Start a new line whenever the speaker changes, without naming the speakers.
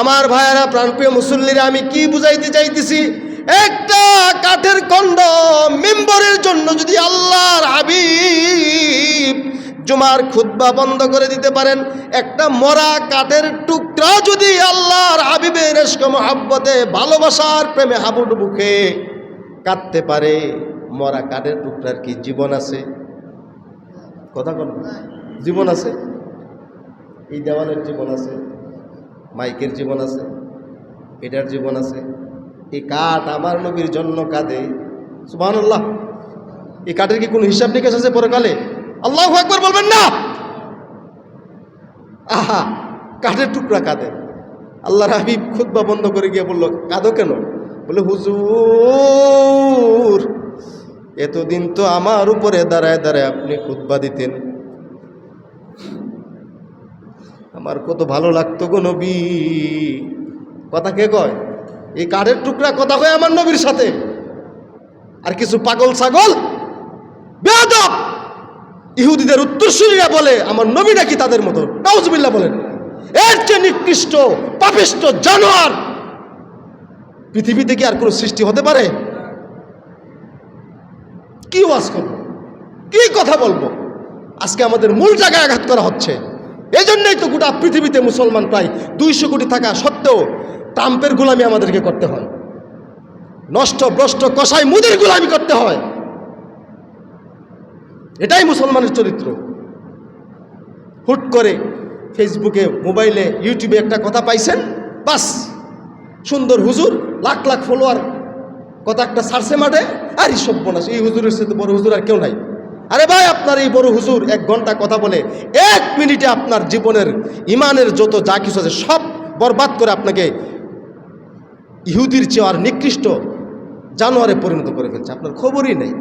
আমার ভাইয়েরা, প্রাণপ্রিয় মুসল্লিরা, আমি কি বুঝাইতে চাইতেছি, একটা কাঠের খণ্ড মেম্বরের জন্য যদি আল্লাহর হাবিব জুমার খুতবা বন্ধ করে দিতে পারেন, একটা মরা কাঠের টুকরা যদি আল্লাহর হাবিবের ইশক মহব্বতে ভালোবাসার প্রেমে হাবুডুবু খেয়ে কাঁদতে পারে, মরা কাঠের টুকরার কি জীবন আছে? কথা বল, জীবন আছে? এই দেওয়ালের জীবন আছে, মাইকের জীবন আছে, এটার জীবন আছে। এই কাঠ আমার নবীর জন্য কাঁদে, সুবহানাল্লাহ। এই কাঠের কি কোনো হিসাব নিকাশ আছে পরকালে? আল্লাহু আকবার বলবেন না? আহা, কাঠের টুকরা কাঁদে। আল্লাহর হাবিব খুতবা বন্ধ করে গিয়ে বলল, কাঁদো কেন? বলে, হুজুর, এতদিন তো আমার উপরে দাঁড়ায় দাঁড়ায় আপনি খুতবা দিতেন, আমার কত ভালো লাগতো গো নবী। কথা কে কয়? এই কাঠের টুকরা কথা কয় আমার নবীর সাথে। আর কিছু পাগল ছাগল বেয়াদব ইহুদিদের উত্তরসূরিরা বলে আমার নবী নাকি তাদের মতো। নাউজুবিল্লাহ বলেন। এর চেয়ে নিকৃষ্ট পাপিষ্ট জানোয়ার পৃথিবীতে কি আর কোনো সৃষ্টি হতে পারে? কি ওয়াজ করবো, কি কথা বলবো? আজকে আমাদের মূল জায়গায় আঘাত করা হচ্ছে। এই জন্যই তো গোটা পৃথিবীতে মুসলমান প্রায় 200 কোটি থাকা সত্ত্বেও ট্রাম্পের গোলামি আমাদেরকে করতে হয়, নষ্ট ভ্রষ্ট কসাই মুদির গোলামি করতে হয়। এটাই মুসলমানের চরিত্র। হুট করে ফেসবুকে, মোবাইলে, ইউটিউবে একটা কথা পাইছেন, বাস সুন্দর হুজুর, লাখ লাখ ফলোয়ার, কথা একটা সারছে মাঠে, আর এই সর্বনাশ, এই হুজুরের সাথে বড় হুজুর আর কেউ নাই। আরে ভাই, আপনার এই বড় হুজুর 1 ঘন্টা কথা বলে 1 মিনিটে আপনার জীবনের ইমানের যত যা কিছু আছে সব বরবাদ করে আপনাকে ইহুদির চেয়ে আর নিকৃষ্ট জানোয়ারে পরিণত করে ফেলছে, আপনার খবরই নেই।